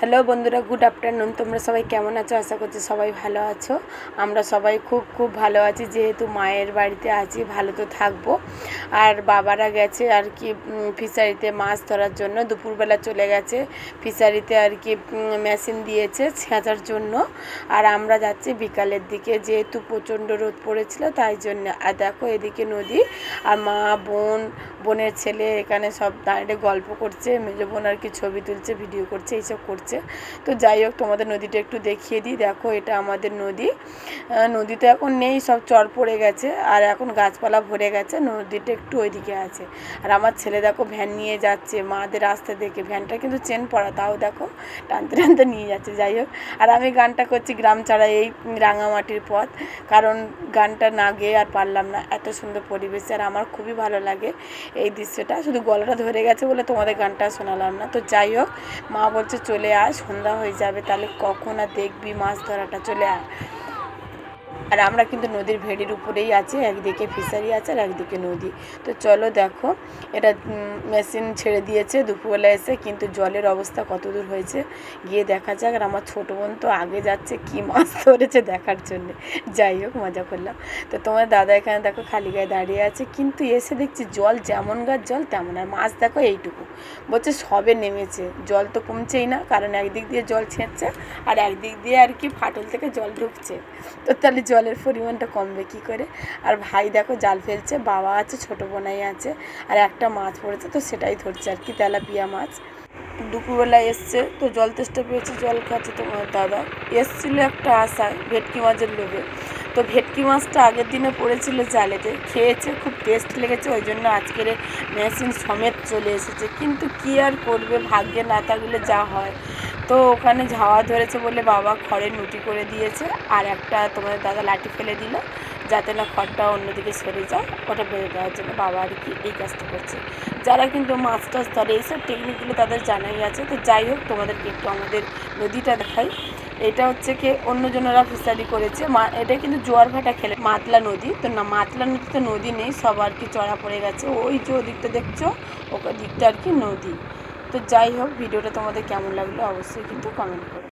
Hello বন্ধুরা, good afternoon. তোমরা সবাই কেমন আছো? আশা করছি সবাই ভালো আছো। আমরা সবাই খুব ভালো আছি, যেহেতু মায়ের বাড়িতে আছি, ভালো তো থাকবো। আর বাবারা গেছে আর কি ফিশারিতে মাছ ধরার জন্য, দুপুরবেলা চলে গেছে ফিশারিতে আর কি মেশিন দিয়েছে ছেঁচার জন্য। আর আমরা যাচ্ছি বিকালের দিকে, যেহেতু প্রচণ্ড রোদ পড়েছিল তাই জন্য। আর দেখো এদিকে নদী, আর মা বোনের ছেলে এখানে সব দাঁড়িয়ে গল্প করছে, মেজো বোন আর কি ছবি তুলছে, ভিডিও করছে, এইসব করছে। তো যাই হোক, তোমাদের নদীটা একটু দেখিয়ে দিই। দেখো এটা আমাদের নদী তো এখন নেই, সব চর পড়ে গেছে আর এখন গাছপালা ভরে গেছে, নদীটা একটু ওইদিকে আছে। আর আমার ছেলে দেখো ভ্যান নিয়ে যাচ্ছে, মাদের রাস্তা দেখে। ভ্যানটা কিন্তু চেন পড়া, তাও দেখো টানতে টানতে নিয়ে যাচ্ছে। যাই হোক, আর আমি গানটা করছি গ্রাম ছাড়া এই রাঙামাটির পথ, কারণ গানটা না গেয়ে আর পারলাম না, এত সুন্দর পরিবেশ। আর আমার খুবই ভালো লাগে এই দৃশ্যটা, শুধু গলাটা ধরে গেছে বলে তোমাদের গানটা শোনালাম না। তো যাই হোক, মা বলছে চলে আয়, সন্ধ্যা হয়ে যাবে, তাহলে কখন আর দেখবি মাছ ধরাটা, চলে আয়। আর আমরা কিন্তু নদীর ভেড়ির উপরেই আছি, একদিকে ফিশারি আছে আর একদিকে নদী। তো চলো দেখো, এটা মেশিন ছেড়ে দিয়েছে দুপুরবেলা এসে, কিন্তু জলের অবস্থা কত দূর হয়েছে গিয়ে দেখা যাক। আর আমার ছোটো বোন তো আগে যাচ্ছে কি মাছ ধরেছে দেখার জন্যে। যাই হোক, মজা করলাম। তো তোমার দাদা এখানে দেখো খালি গায়ে দাঁড়িয়ে আছে, কিন্তু এসে দেখছি জল যেমন গাছ জল তেমন, আর মাছ দেখো এইটুকু। বলছে সবে নেমেছে, জল তো কমছেই না, কারণ একদিক দিয়ে জল ছেঁচছে আর একদিক দিয়ে আর কি ফাটল থেকে জল ঢুকছে। তো তাহলে জলের পরিমাণটা কমবে কী করে। আর ভাই দেখো জাল ফেলছে, বাবা আছে, ছোটো বোনাই আছে, আর একটা মাছ পড়েছে, তো সেটাই ধরছে আর কি, তেলাপিয়া মাছ। দুপুরবেলা এসছে, তো জল তেষ্টা পেয়েছে, জল খাচ্ছে। তোমার দাদা এসছিলো একটা আশায় ভেটকি মাছের লোভে, তো ভেটকি মাছটা আগের দিনে পড়েছিল জালেতে, খেয়েছে, খুব টেস্ট লেগেছে, ওই জন্য আজকের মেশিন সমেত চলে এসেছে। কিন্তু কী আর করবে, ভাগ্যে না থাকলে যা হয়। তো ওখানে ঝাওয়া ধরেছে বলে বাবা খড়ের নুটি করে দিয়েছে, আর একটা তোমাদের দাদা লাঠি ফেলে দিল যাতে না খড়টা অন্যদিকে সরে যায়, ওটা বেঁধে দেওয়ার জন্য বাবা আর কি এই কাজটা করছে। যারা কিন্তু মাছ টাছ ধরে এইসব টেকনিকগুলো তাদের জানাই আছে। তো যাই হোক, তোমাদেরকে একটু আমাদের নদীটা দেখাই। এটা হচ্ছে কি অন্যজনেরা ফিশারি করেছে, এটা কিন্তু জোয়ার ভাটা খেলে মাতলা নদী, তো না মাতলা নদীতে নদী নেই, সব আর কি চড়া পড়ে গেছে। ওই যে ওদিকটা দেখছো, ওই দিকটা আর কি নদী। তো যাই হোক, ভিডিওটা তোমাদের কেমন লাগলো অবশ্যই কিন্তু কমেন্ট করো।